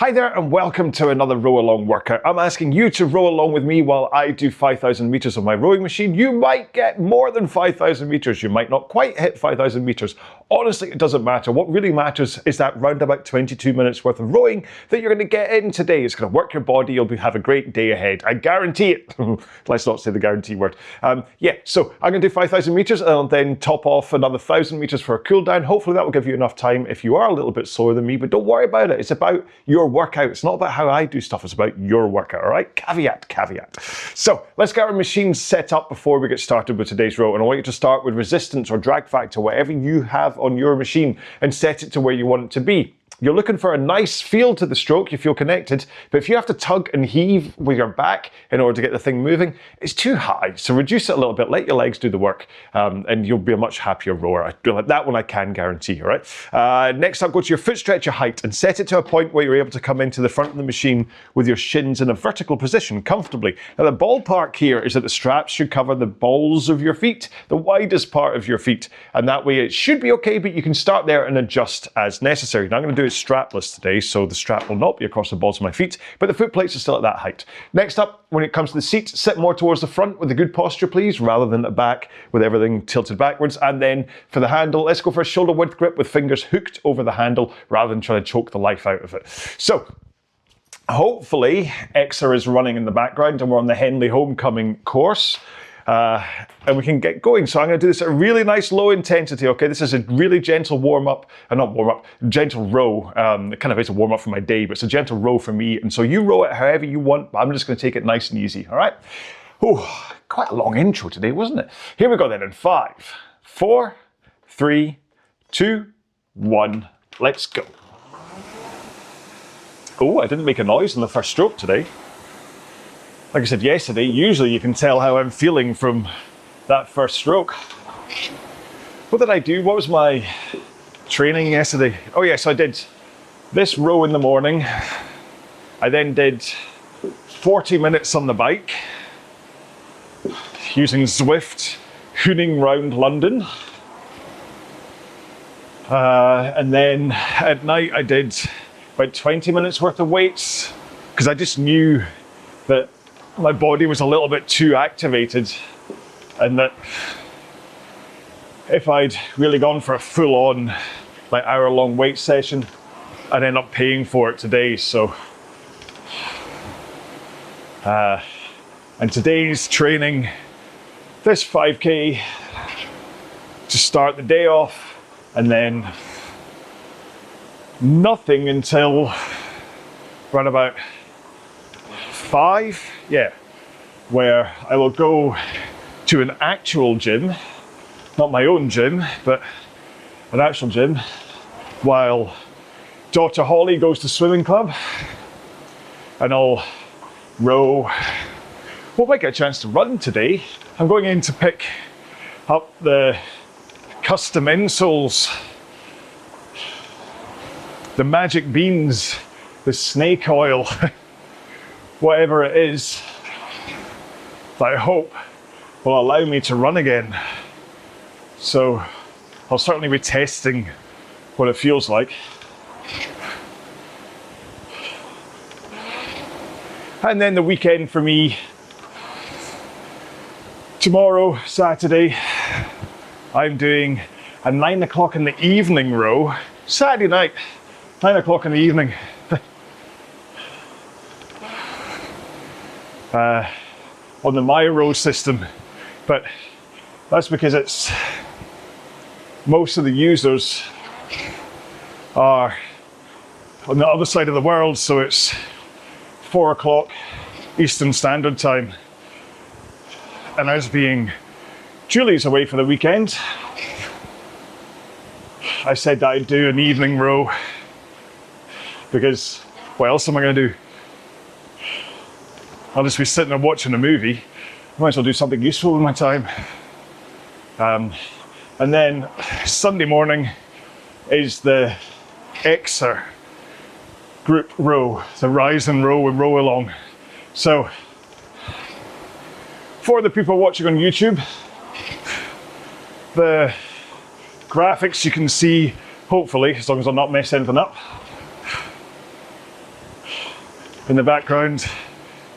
Hi there and welcome to another row along workout. I'm asking you to row along with me while I do 5,000 meters on my rowing machine. You might get more than 5,000 meters. You might not quite hit 5,000 meters. Honestly, it doesn't matter. What really matters is that round about 22 minutes worth of rowing that you're going to get in today. It's going to work your body. You'll have a great day ahead. I guarantee it. Let's not say the guarantee word. So I'm going to do 5,000 meters and I'll then top off another 1,000 meters for a cool down. Hopefully that will give you enough time if you are a little bit slower than me, but don't worry about it. It's about your workout. It's not about how I do stuff. It's about your workout, all right? Caveat, caveat. So let's get our machines set up before we get started with today's row. And I want you to start with resistance or drag factor, whatever you have on your machine, and set it to where you want it to be. You're looking for a nice feel to the stroke, you feel connected, but if you have to tug and heave with your back in order to get the thing moving, it's too high. So reduce it a little bit, let your legs do the work, and you'll be a much happier rower. That one I can guarantee, all right? Next up, go to your foot stretcher height and set it to a point where you're able to come into the front of the machine with your shins in a vertical position comfortably. Now the ballpark here is that the straps should cover the balls of your feet, the widest part of your feet, and that way it should be okay, but you can start there and adjust as necessary. Now I'm going to do it strapless today, so the strap will not be across the balls of my feet, but the foot plates are still at that height. Next up, when it comes to the seat, sit more towards the front with a good posture, please, rather than the back with everything tilted backwards. And then for the handle, let's go for a shoulder width grip with fingers hooked over the handle rather than trying to choke the life out of it. So hopefully EXR is running in the background and we're on the Henley Homecoming course. And we can get going. So I'm going to do this at a really nice low intensity, okay? This is a really gentle warm-up, not warm-up, gentle row. It kind of is a warm-up for my day, but it's a gentle row for me. And so you row it however you want, but I'm just going to take it nice and easy, all right? Oh, quite a long intro today, wasn't it? Here we go then in 5, 4, 3, 2, 1, let's go. Oh, I didn't make a noise in the first stroke today. Like I said yesterday, usually you can tell how I'm feeling from that first stroke. What did I do? What was my training yesterday? Oh yes, I did this row in the morning. I then did 40 minutes on the bike using Zwift, hooning round London. And then at night I did about 20 minutes worth of weights because I just knew that my body was a little bit too activated and that if I'd really gone for a full-on like hour-long weight session, I'd end up paying for it today. So and today's training, this 5k to start the day off, and then nothing until around about 5, where I will go to an actual gym, not my own gym, but an actual gym, while daughter Holly goes to swimming club, and I'll row. Well, might get a chance to run today. I'm going in to pick up the custom insoles, the magic beans, the snake oil, whatever it is that I hope will allow me to run again. So I'll certainly be testing what it feels like. And then the weekend for me, tomorrow, Saturday, I'm doing a 9 o'clock in the evening row. Saturday night, 9 o'clock in the evening. On the My Row system, but that's because it's most of the users are on the other side of the world, so it's 4 o'clock Eastern Standard Time, and as being Julie's away for the weekend, I said that I'd do an evening row because what else am I going to do? I'll just be sitting there watching a movie. I might as well do something useful with my time. And then Sunday morning is the EXR group row, the rise and row and row along. So for the people watching on YouTube, the graphics you can see, hopefully, as long as I'm not messing anything up, in the background,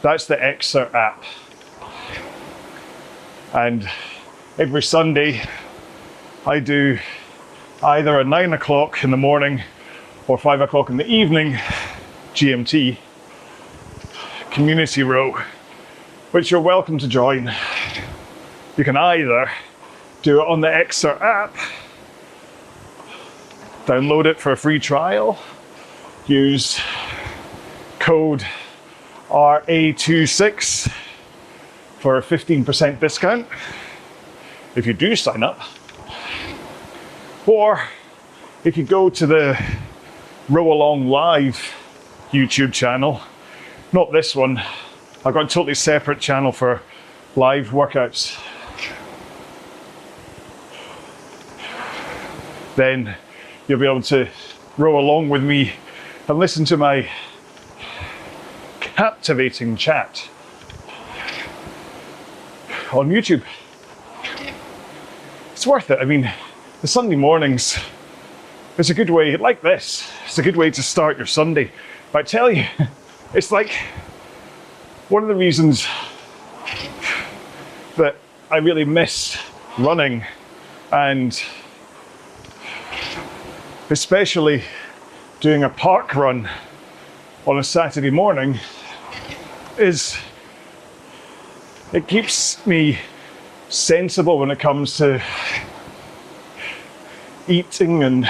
that's the EXR app. And every Sunday, I do either a 9 o'clock in the morning or 5 o'clock in the evening GMT community row, which you're welcome to join. You can either do it on the EXR app, download it for a free trial, use code RA26 for a 15% discount if you do sign up. Or if you go to the Row Along Live YouTube channel, not this one, I've got a totally separate channel for live workouts. Then you'll be able to row along with me and listen to my captivating chat on YouTube. It's worth it. I mean, the Sunday mornings, it's a good way, like this, it's a good way to start your Sunday. But I tell you, it's like one of the reasons that I really miss running, and especially doing a park run on a Saturday morning, is it keeps me sensible when it comes to eating and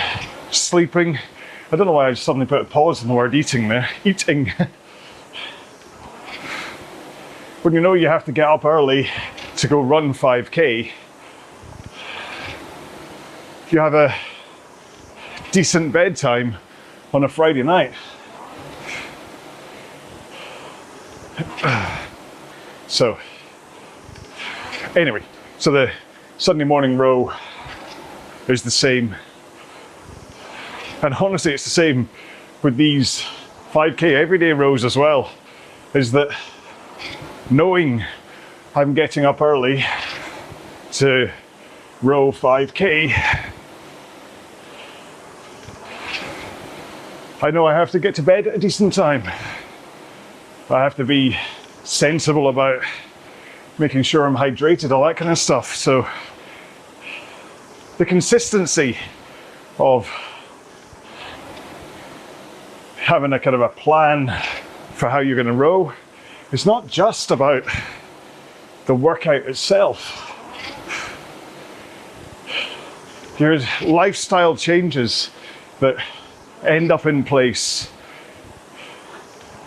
sleeping. I don't know why I suddenly put a pause in the word eating there. Eating. When you know you have to get up early to go run 5K, you have a decent bedtime on a Friday night. So, anyway, so the Sunday morning row is the same. And honestly, it's the same with these 5K everyday rows as well, is that knowing I'm getting up early to row 5K, I know I have to get to bed at a decent time. I have to be sensible about making sure I'm hydrated, all that kind of stuff. So the consistency of having a kind of a plan for how you're going to row, it's not just about the workout itself. There's lifestyle changes that end up in place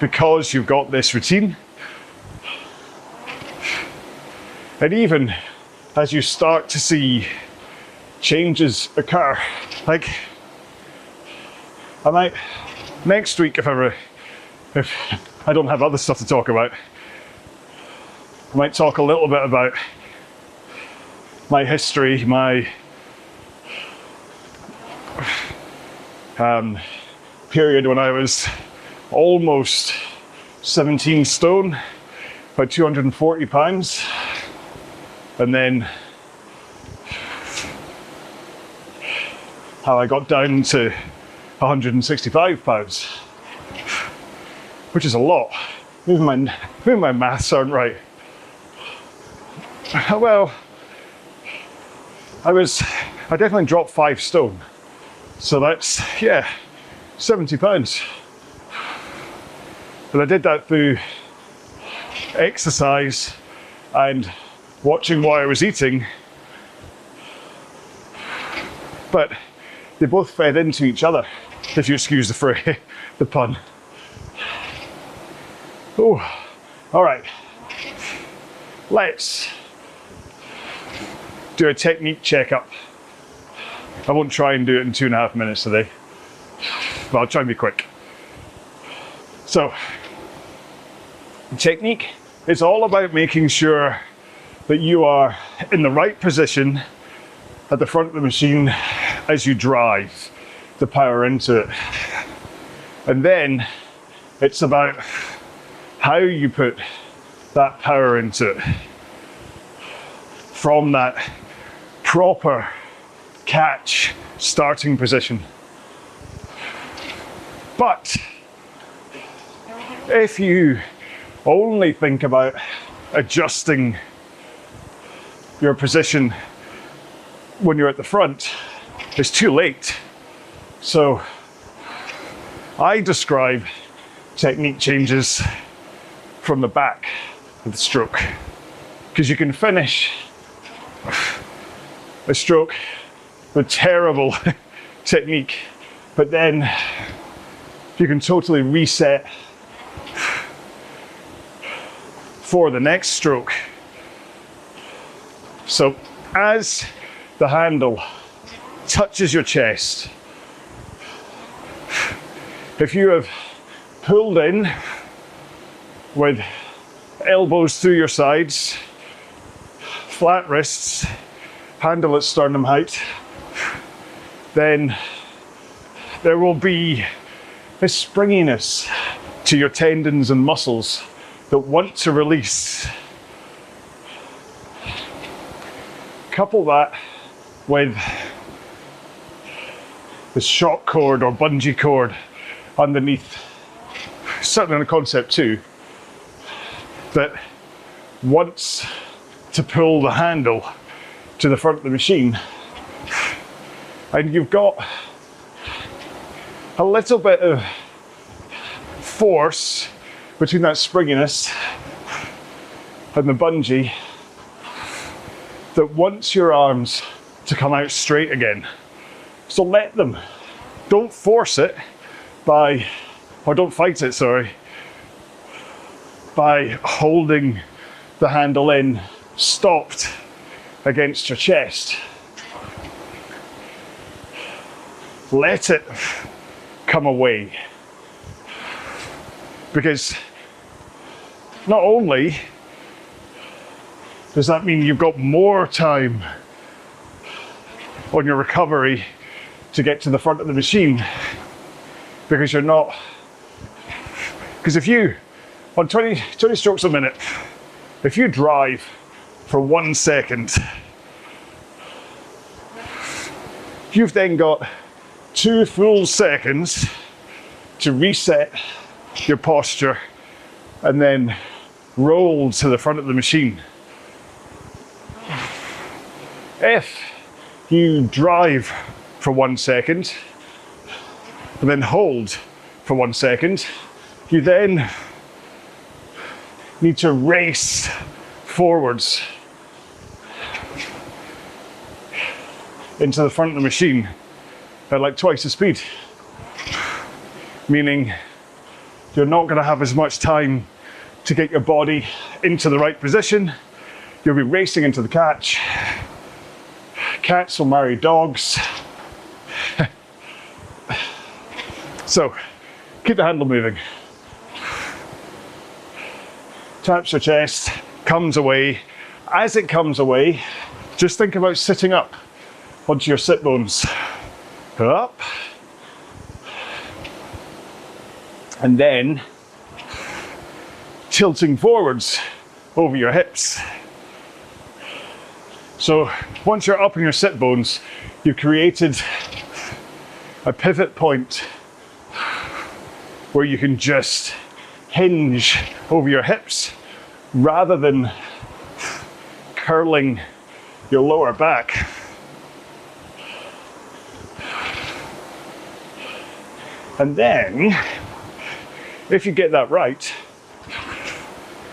because you've got this routine. And even as you start to see changes occur, like I might next week, if I don't have other stuff to talk about, I might talk a little bit about my history, my period when I was almost 17 stone, about 240 pounds, and then how I got down to 165 pounds, which is a lot. Maybe my maths aren't right. Well, I definitely dropped 5 stone. So that's, 70 pounds. But I did that through exercise and watching what I was eating. But they both fed into each other, if you excuse the pun. Oh, all right. Let's do a technique checkup. I won't try and do it in 2.5 minutes today, but I'll try and be quick. So, the technique is all about making sure that you are in the right position at the front of the machine as you drive the power into it. And then it's about how you put that power into it from that proper catch starting position. But If you only think about adjusting your position when you're at the front, it's too late. So I describe technique changes from the back of the stroke, because you can finish a stroke with terrible technique, but then you can totally reset for the next stroke. So as the handle touches your chest, if you have pulled in with elbows through your sides, flat wrists, handle at sternum height, then there will be a springiness to your tendons and muscles that want to release. Couple that with the shock cord or bungee cord underneath, certainly a concept too, that wants to pull the handle to the front of the machine, and you've got a little bit of force between that springiness and the bungee that wants your arms to come out straight again. So let them. Don't force it don't fight it, sorry, by holding the handle in, stopped against your chest. Let it come away. Because not only does that mean you've got more time on your recovery to get to the front of the machine, because you're not, because if you, on 20 strokes a minute, if you drive for 1 second, you've then got 2 full seconds to reset your posture and then roll to the front of the machine. If you drive for 1 second and then hold for 1 second, you then need to race forwards into the front of the machine at like twice the speed, meaning you're not going to have as much time to get your body into the right position. You'll be racing into the catch. Cats will marry dogs. So keep the handle moving. Taps your chest, comes away. As it comes away, just think about sitting up onto your sit bones. Up. And then tilting forwards over your hips. So once you're up in your sit bones, you've created a pivot point where you can just hinge over your hips rather than curling your lower back. And then, if you get that right,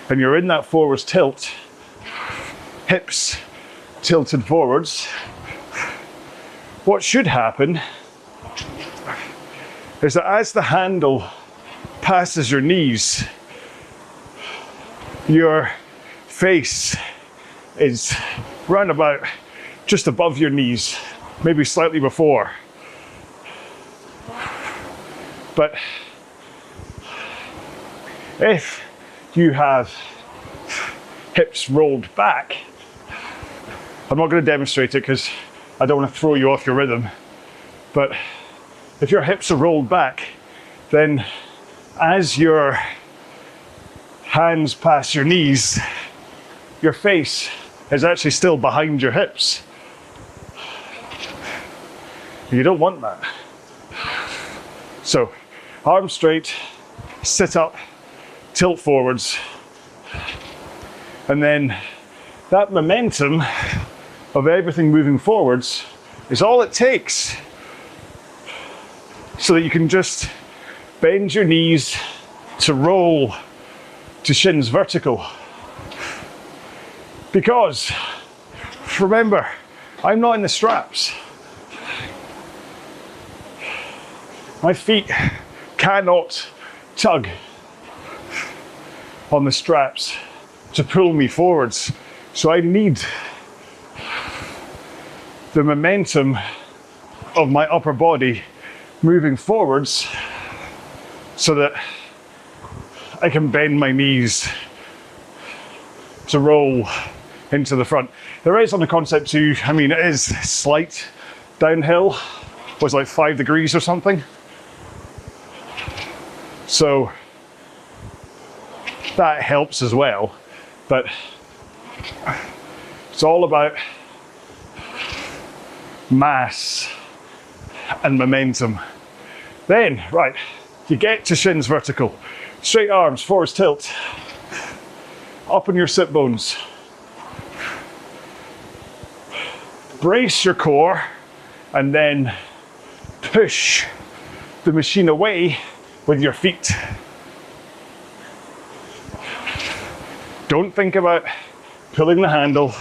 and you're in that forwards tilt, hips tilted forwards, what should happen is that as the handle passes your knees, your face is round about just above your knees, maybe slightly before. But if you have hips rolled back, I'm not going to demonstrate it because I don't want to throw you off your rhythm, but if your hips are rolled back, then as your hands pass your knees, your face is actually still behind your hips. You don't want that. So, arms straight, sit up, tilt forwards. And then that momentum of everything moving forwards is all it takes so that you can just bend your knees to roll to shins vertical. Because, remember, I'm not in the straps. My feet cannot tug on the straps to pull me forwards. So I need the momentum of my upper body moving forwards so that I can bend my knees to roll into the front. There is on the concept too, I mean, it is slight downhill, it was like 5 degrees or something. So that helps as well, but it's all about mass and momentum. Then, right, you get to shins vertical, straight arms, forwards tilt, up on your sit bones. Brace your core and then push the machine away with your feet. Don't think about pulling the handle,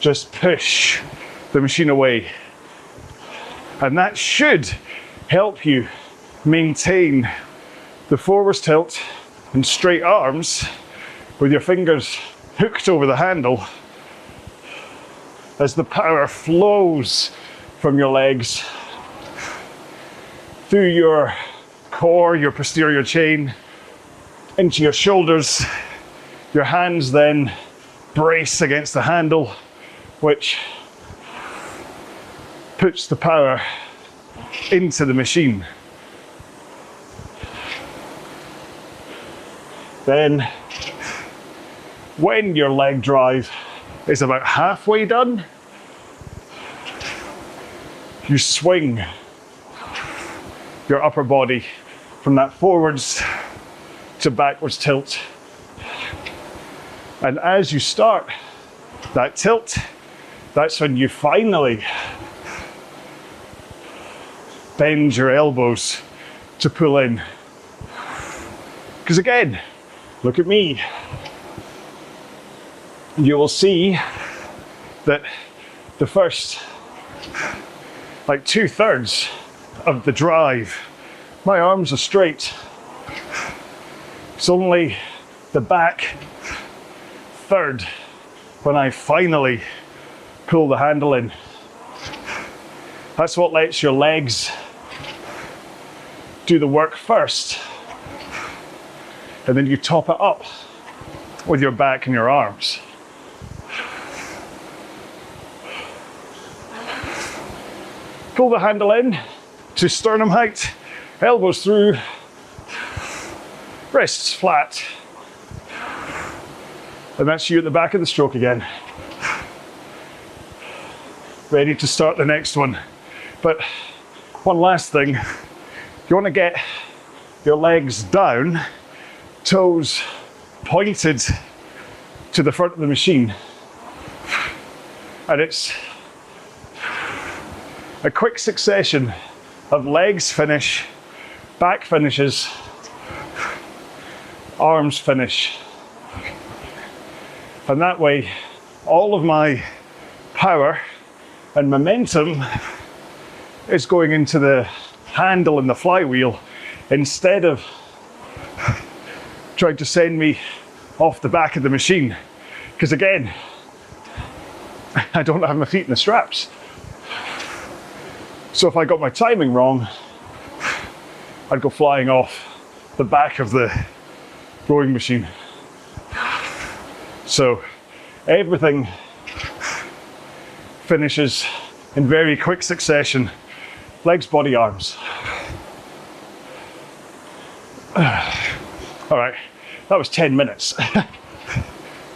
just push the machine away. And that should help you maintain the forwards tilt and straight arms with your fingers hooked over the handle as the power flows from your legs through your core, your posterior chain, into your shoulders. Your hands then brace against the handle, which puts the power into the machine. Then, when your leg drive is about halfway done, you swing your upper body from that forwards to backwards tilt. And as you start that tilt, that's when you finally bend your elbows to pull in. Because again, look at me. You will see that the first, like 2/3 of the drive, my arms are straight. It's only the back third when I finally pull the handle in. That's what lets your legs do the work first. And then you top it up with your back and your arms. Pull the handle in to sternum height, elbows through, wrists flat. And that's you at the back of the stroke again. Ready to start the next one. But one last thing, you want to get your legs down, toes pointed to the front of the machine. And it's a quick succession of legs finish, back finishes, arms finish. And that way, all of my power and momentum is going into the handle and the flywheel instead of trying to send me off the back of the machine. Because again, I don't have my feet in the straps. So if I got my timing wrong, I'd go flying off the back of the rowing machine. So everything finishes in very quick succession. Legs, body, arms. All right, that was 10 minutes.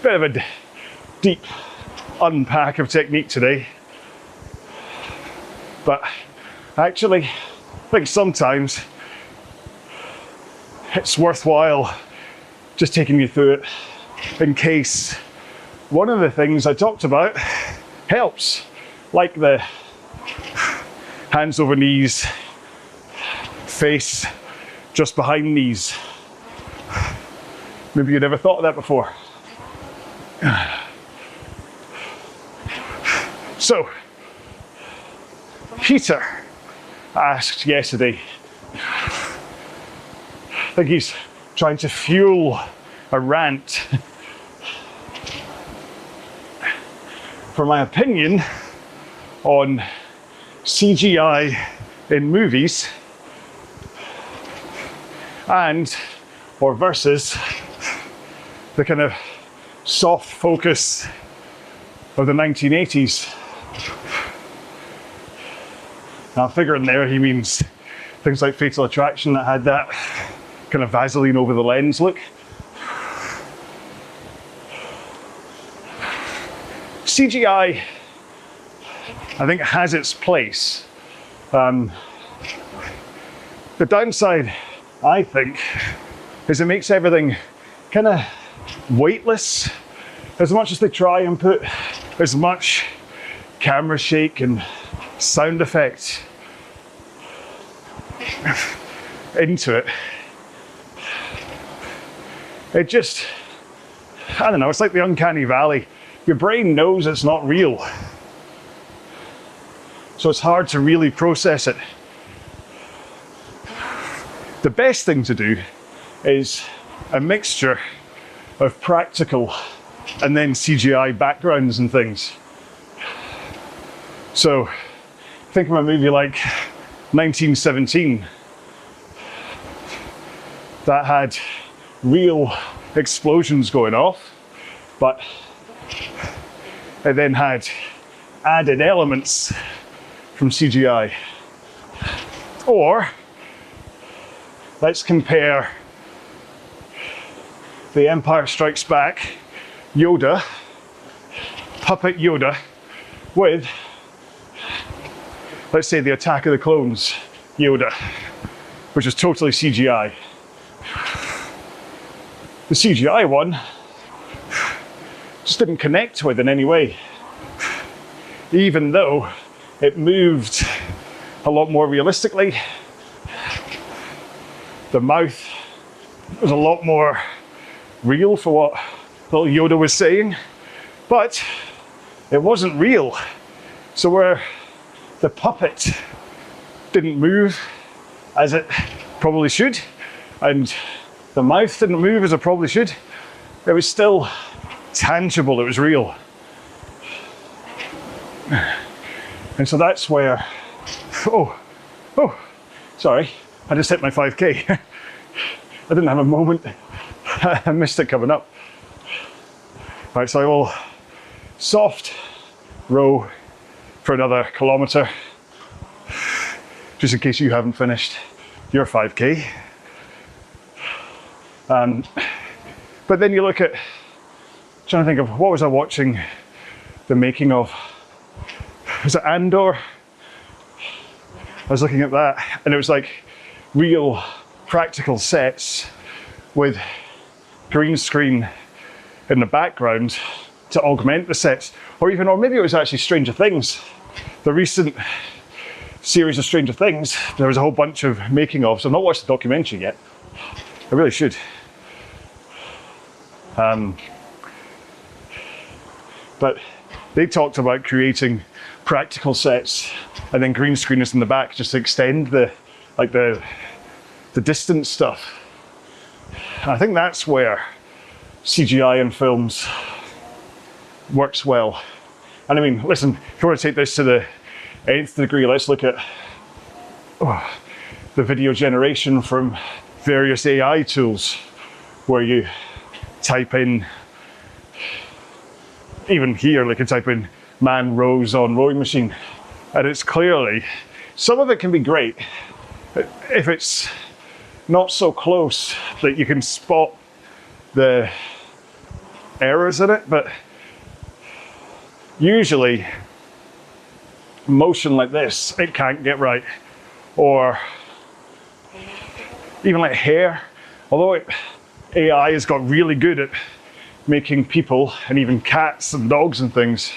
Bit of a deep unpack of technique today. But actually, I think sometimes it's worthwhile just taking you through it in case one of the things I talked about helps, like the hands over knees, face just behind knees. Maybe you never thought of that before. So, Peter asked yesterday, I think he's trying to fuel a rant for my opinion on CGI in movies and or versus the kind of soft focus of the 1980s. Now, I'm figuring there he means things like Fatal Attraction that had that kind of Vaseline over the lens look. CGI, I think, has its place. The downside, I think, is it makes everything kind of weightless. As much as they try and put as much camera shake and sound effect into it, it just, I don't know, it's like the uncanny valley. Your brain knows it's not real, so it's hard to really process it. The best thing to do is a mixture of practical and then CGI backgrounds and things. So think of a movie like 1917 that had real explosions going off, but it then had added elements from CGI. Or let's compare The Empire Strikes Back Yoda, puppet Yoda, with, let's say, the Attack of the Clones Yoda, which is totally CGI. The CGI one just didn't connect with in any way, even though it moved a lot more realistically. The mouth was a lot more real for what little Yoda was saying, but it wasn't real. So where the puppet didn't move as it probably should, and the mouth didn't move as it probably should, it was still tangible, it was real. And so that's where, sorry, I just hit my 5K. I didn't have a moment. I missed it coming up. Right, so I will soft row for another kilometre, just in case you haven't finished your 5K. But then you look at, trying to think of, what was I watching the making of? Was it Andor? I was looking at that, and it was like real practical sets with green screen in the background to augment the sets, or maybe it was actually Stranger Things. The recent series of Stranger Things, there was a whole bunch of making of, so I've not watched the documentary yet. I really should. But they talked about creating practical sets and then green screeners in the back just to extend the distance stuff. And I think that's where CGI in films works well. And I mean, listen, if you want to take this to the nth degree, let's look at the video generation from various AI tools where you type in, even here, like you type in man rows on rowing machine, and it's clearly, some of it can be great if it's not so close that you can spot the errors in it, but usually motion like this, it can't get right. Or even like hair, Although AI has got really good at making people, and even cats and dogs and things,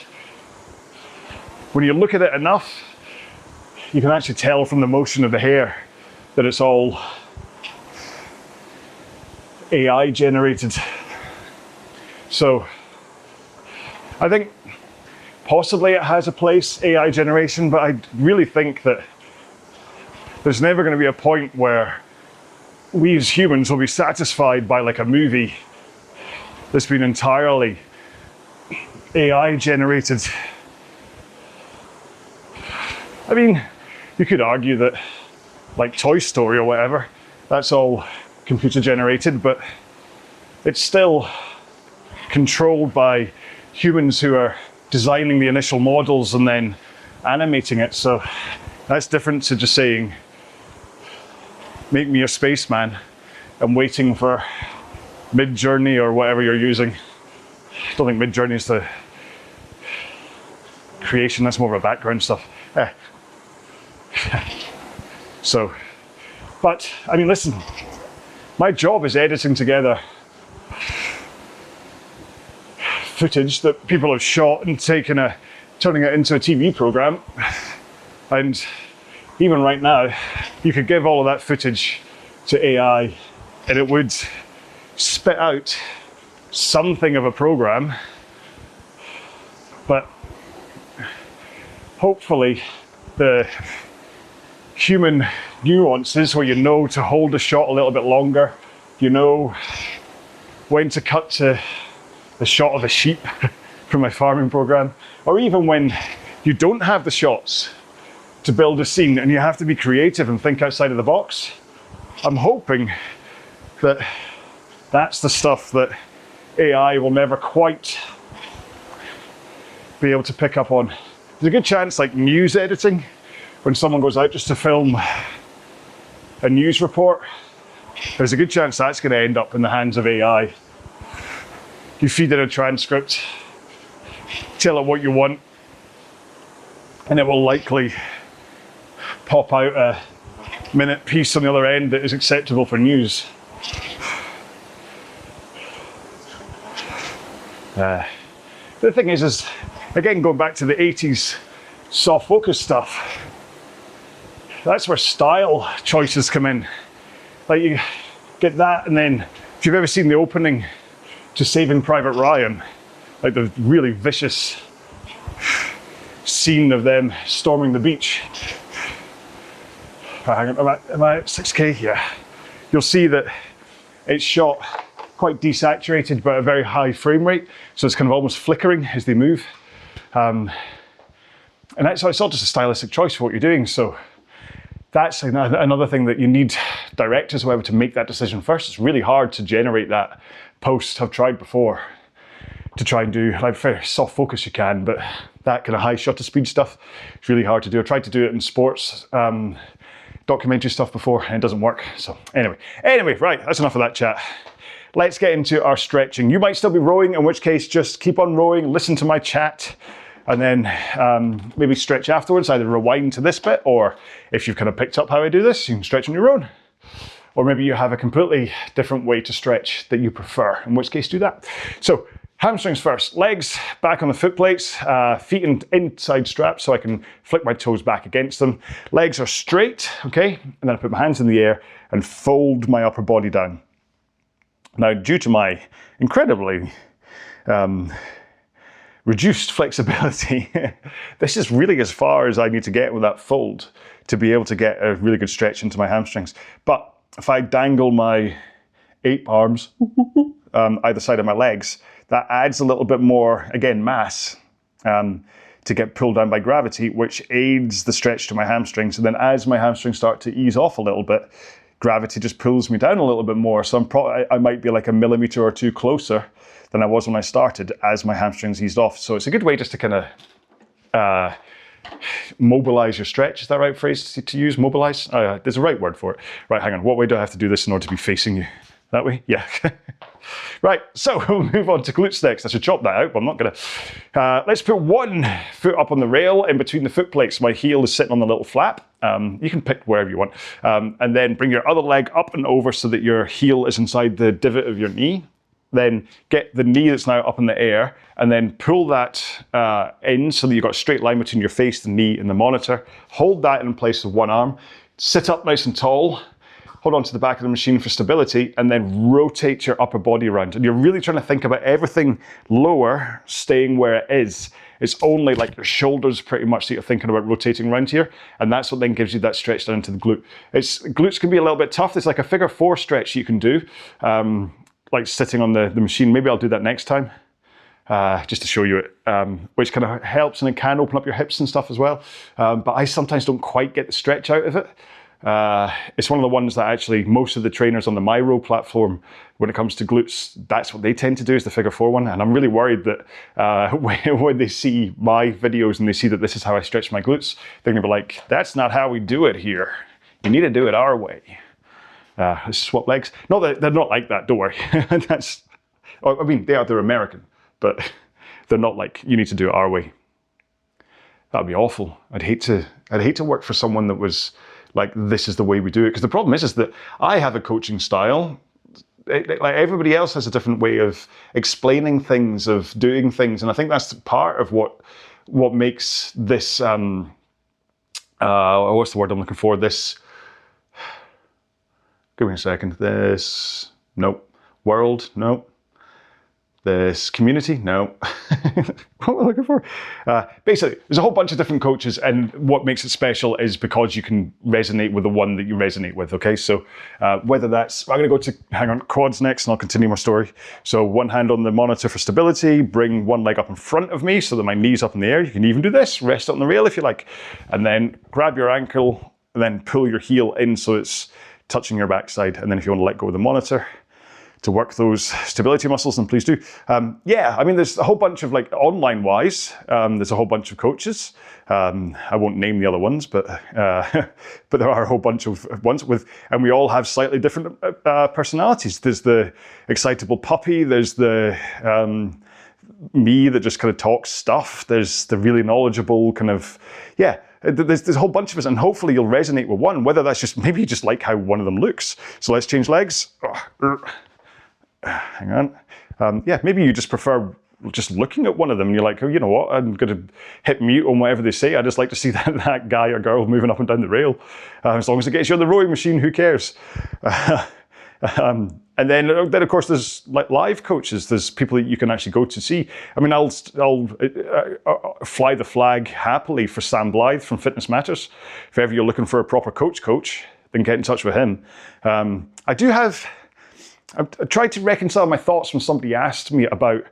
when you look at it enough, you can actually tell from the motion of the hair that it's all AI generated. So I think possibly it has a place, AI generation, but I really think that there's never going to be a point where we as humans will be satisfied by like a movie that's been entirely AI generated. I mean, you could argue that like Toy Story or whatever, that's all computer generated, but it's still controlled by humans who are designing the initial models and then animating it. So that's different to just saying, make me a spaceman and waiting for Mid-Journey or whatever you're using. I don't think Mid-Journey is the creation, that's more of a background stuff. So, but I mean, listen, my job is editing together footage that people have shot and turning it into a TV program. And even right now, you could give all of that footage to AI and it would spit out something of a program, but hopefully the human nuances where you know to hold the shot a little bit longer, you know when to cut to the shot of a sheep from my farming program, or even when you don't have the shots to build a scene and you have to be creative and think outside of the box. I'm hoping that that's the stuff that AI will never quite be able to pick up on. There's a good chance, like news editing, when someone goes out just to film a news report, there's a good chance that's going to end up in the hands of AI. You feed it a transcript, tell it what you want, and it will likely pop out a minute piece on the other end that is acceptable for news. The thing is, again, going back to the 80s soft focus stuff, that's where style choices come in. Like you get that, and then if you've ever seen the opening to Saving Private Ryan, like the really vicious scene of them storming the beach. Hang on, am I at 6K? Yeah. You'll see that it's shot quite desaturated but a very high frame rate, so it's kind of almost flickering as they move. And it's all just a stylistic choice for what you're doing. So that's another thing that you need directors or whatever to make that decision first. It's really hard to generate that post. I've tried before to try and do like very soft focus you can, but that kind of high shutter speed stuff, it's really hard to do. I tried to do it in sports documentary stuff before and it doesn't work. So anyway, right, that's enough of that chat. Let's get into our stretching. You might still be rowing, in which case just keep on rowing, listen to my chat, and then maybe stretch afterwards. Either rewind to this bit, or if you've kind of picked up how I do this, you can stretch on your own. Or maybe you have a completely different way to stretch that you prefer, in which case do that. So hamstrings first, legs back on the foot plates, feet inside straps so I can flick my toes back against them. Legs are straight, okay? And then I put my hands in the air and fold my upper body down. Now, due to my incredibly reduced flexibility, this is really as far as I need to get with that fold to be able to get a really good stretch into my hamstrings. But if I dangle my ape arms either side of my legs, that adds a little bit more, again, mass to get pulled down by gravity, which aids the stretch to my hamstrings. And then as my hamstrings start to ease off a little bit, gravity just pulls me down a little bit more. So I might be like a millimeter or two closer than I was when I started as my hamstrings eased off. So it's a good way just to kind of mobilize your stretch. Is that the right phrase to use? Mobilize? There's a right word for it. Right, hang on. What way do I have to do this in order to be facing you? That way? Yeah. Right, so we'll move on to glutes next. I should chop that out, but I'm not gonna. Let's put one foot up on the rail in between the foot plates. My heel is sitting on the little flap. You can pick wherever you want. And then bring your other leg up and over so that your heel is inside the divot of your knee. Then get the knee that's now up in the air and then pull that in so that you've got a straight line between your face, the knee, and the monitor. Hold that in place with one arm. Sit up nice and tall. Hold on to the back of the machine for stability and then rotate your upper body around. And you're really trying to think about everything lower staying where it is. It's only like your shoulders pretty much that you're thinking about rotating around here. And that's what then gives you that stretch down into the glute. Glutes can be a little bit tough. There's like a figure 4 stretch you can do. Like sitting on the machine. Maybe I'll do that next time, just to show you it, which kind of helps and it can open up your hips and stuff as well. But I sometimes don't quite get the stretch out of it. It's one of the ones that actually most of the trainers on the MyRow platform, when it comes to glutes, that's what they tend to do is the figure 4 one. And I'm really worried that when they see my videos and they see that this is how I stretch my glutes, they're gonna be like, that's not how we do it here. You need to do it our way. Swap legs. No, they're not like that, don't worry. I mean, they're American, but they're not like, you need to do it our way. That'd be awful. I'd hate to work for someone that was like, this is the way we do it. Because the problem is that I have a coaching style. Like everybody else has a different way of explaining things, of doing things. And I think that's part of what makes this, what's the word I'm looking for? Give me a second. World, no. This community, no. What am I looking for? Basically, there's a whole bunch of different coaches, and what makes it special is because you can resonate with the one that you resonate with, okay? So whether that's, I'm gonna go to, quads next, and I'll continue my story. So one hand on the monitor for stability, bring one leg up in front of me so that my knee's up in the air. You can even do this, rest it on the rail if you like. And then grab your ankle, and then pull your heel in so it's touching your backside, and then if you want to let go of the monitor to work those stability muscles, then please do. Yeah, I mean, there's a whole bunch of, like, online-wise, there's a whole bunch of coaches. I won't name the other ones, but there are a whole bunch of ones and we all have slightly different personalities. There's the excitable puppy, there's the me that just kind of talks stuff, there's the really knowledgeable kind of, yeah. There's a whole bunch of us, and hopefully you'll resonate with one, whether that's just, maybe you just like how one of them looks. So let's change legs. Hang on. Yeah, maybe you just prefer just looking at one of them and you're like, oh, you know what, I'm going to hit mute on whatever they say. I just like to see that guy or girl moving up and down the rail. As long as it gets you on the rowing machine, who cares? And then of course there's like live coaches. There's people that you can actually go to see. I mean, I'll fly the flag happily for Sam Blythe from Fitness Matters. If ever you're looking for a proper coach, then get in touch with him. I've tried to reconcile my thoughts when somebody asked me about,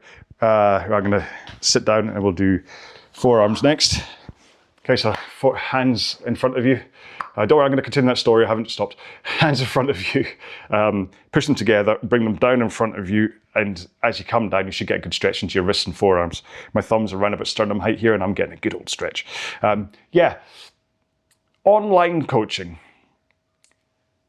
I'm gonna sit down and we'll do forearms next. Okay, so hands in front of you. Don't worry, I'm going to continue that story. I haven't stopped. Hands in front of you. Push them together, bring them down in front of you, and as you come down, you should get a good stretch into your wrists and forearms. My thumbs are around about sternum height here, and I'm getting a good old stretch. Yeah, online coaching.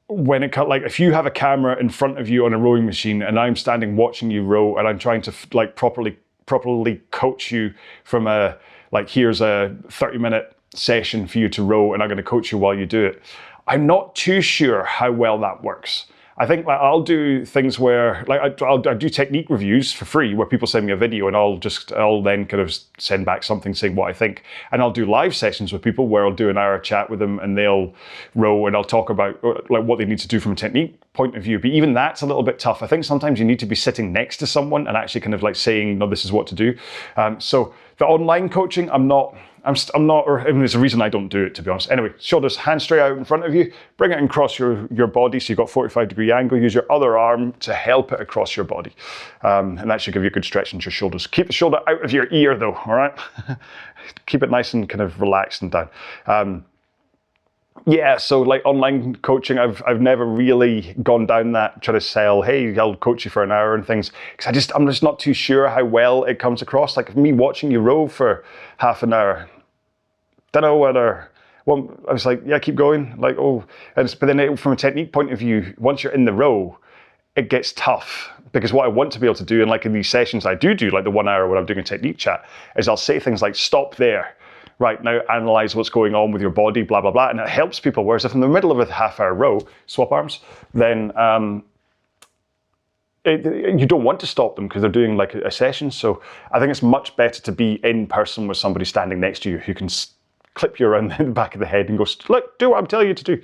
When it like, if you have a camera in front of you on a rowing machine, and I'm standing watching you row, and I'm trying to like properly coach you from a like, here's a 30-minute session for you to row and I'm going to coach you while you do it. I'm not too sure how well that works. I think like, I'll do things where like I'll do technique reviews for free where people send me a video and I'll then kind of send back something saying what I think. And I'll do live sessions with people where I'll do an hour chat with them and they'll row and I'll talk about like what they need to do from a technique point of view. But even that's a little bit tough. I think sometimes you need to be sitting next to someone and actually kind of like saying, no, this is what to do. So the online coaching, I'm not, or I mean, there's a reason I don't do it, to be honest. Anyway, shoulders, hands straight out in front of you, bring it across your body so you've got 45-degree angle, use your other arm to help it across your body. And that should give you a good stretch into your shoulders. Keep the shoulder out of your ear though, all right? Keep it nice and kind of relaxed and down. Yeah, so like online coaching, I've never really gone down that trying to sell, hey, I'll coach you for an hour and things, because I'm just not too sure how well it comes across. Like me watching you row for half an hour, don't know whether, well, I was like, yeah, keep going, like, oh, but then from a technique point of view, once you're in the row, it gets tough Because what I want to be able to do, and like in these sessions I do, like the 1 hour when I'm doing a technique chat, is I'll say things like, stop there. Right, now analyze what's going on with your body, blah, blah, blah. And it helps people. Whereas if in the middle of a half-hour row, swap arms, then you don't want to stop them because they're doing like a session. So I think it's much better to be in person with somebody standing next to you who can clip you around the back of the head and go, look, do what I'm telling you to do.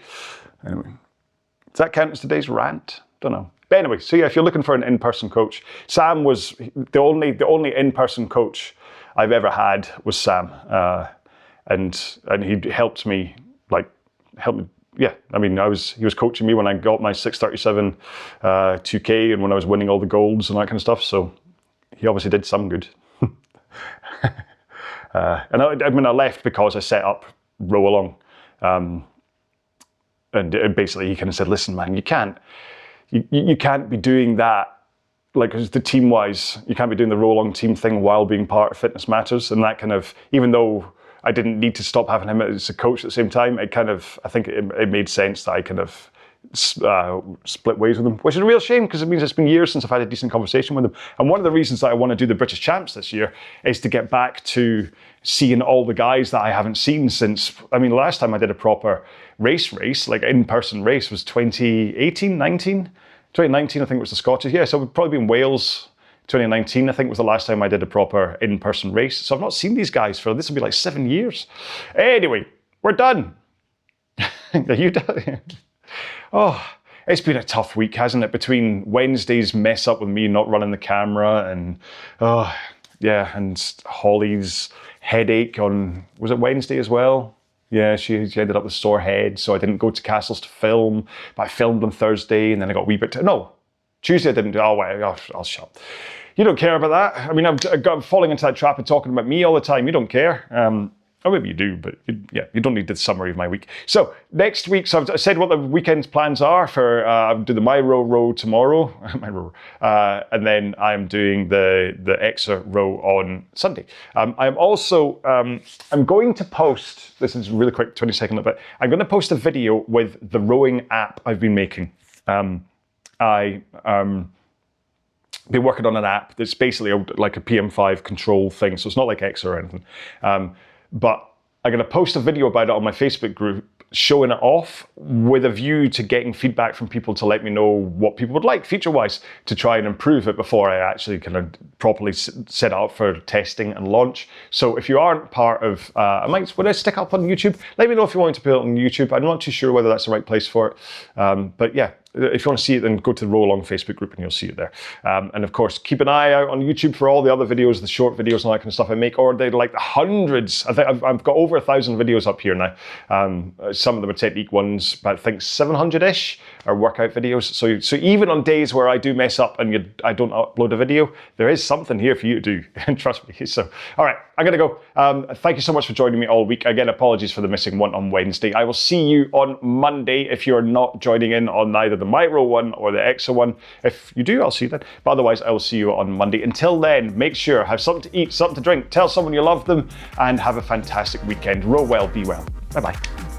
Anyway, does that count as today's rant? Don't know. But anyway, so yeah, if you're looking for an in-person coach, Sam was the only in-person coach I've ever had was Sam, and he helped me, yeah. I mean, he was coaching me when I got my 637 2K and when I was winning all the golds and that kind of stuff. So he obviously did some good. And I left because I set up row along, and basically he kind of said, listen, man, you can't be doing that, like the team-wise, you can't be doing the row-along team thing while being part of Fitness Matters. And that kind of, even though I didn't need to stop having him as a coach at the same time, I think it made sense that I kind of split ways with him, which is a real shame because it means it's been years since I've had a decent conversation with him. And one of the reasons that I want to do the British Champs this year is to get back to seeing all the guys that I haven't seen since, I mean, last time I did a proper race, like in-person race was 2018, 19? 2019, I think it was the Scottish. Yeah, so it would probably be in Wales. 2019, I think, was the last time I did a proper in-person race. So I've not seen these guys for, this will be like 7 years. Anyway, we're done. Are you done? Oh, it's been a tough week, hasn't it? Between Wednesday's mess up with me not running the camera and, and Holly's headache on, was it Wednesday as well? Yeah, she ended up with sore head, so I didn't go to Castles to film, but I filmed on Thursday and then I got a wee bit, Tuesday I didn't do, I'll shut. You don't care about that. I mean, I'm falling into that trap of talking about me all the time. You don't care. Or maybe you do, but you don't need the summary of my week. So next week, so I've said what the weekend's plans are for, I'll do the My Row tomorrow, and then I'm doing the EXR row on Sunday. I'm also, I'm going to post, this is really quick, 20-second bit, I'm going to post a video with the rowing app I've been making. I been working on an app that's basically like a PM5 control thing, so it's not like EXR or anything. But I'm going to post a video about it on my Facebook group, showing it off with a view to getting feedback from people to let me know what people would like feature-wise to try and improve it before I actually kind of properly set it up for testing and launch. So if you aren't part of, would I stick up on YouTube? Let me know if you want to put it on YouTube. I'm not too sure whether that's the right place for it. But yeah, if you want to see it, then go to the Row Along Facebook group and you'll see it there. And of course, keep an eye out on YouTube for all the other videos, the short videos and all that kind of stuff I make, or they're like the hundreds. I think I've got over 1,000 videos up here now. Some of them are technique ones, but I think 700-ish are workout videos. So even on days where I do mess up and I don't upload a video, there is something here for you to do, and trust me. So, all right, I'm gonna go. Thank you so much for joining me all week. Again, apologies for the missing one on Wednesday. I will see you on Monday if you're not joining in on either the My Row one or the EXR one. If you do, I'll see you then. But otherwise, I will see you on Monday. Until then, make sure, have something to eat, something to drink, tell someone you love them, and have a fantastic weekend. Row well, be well. Bye-bye.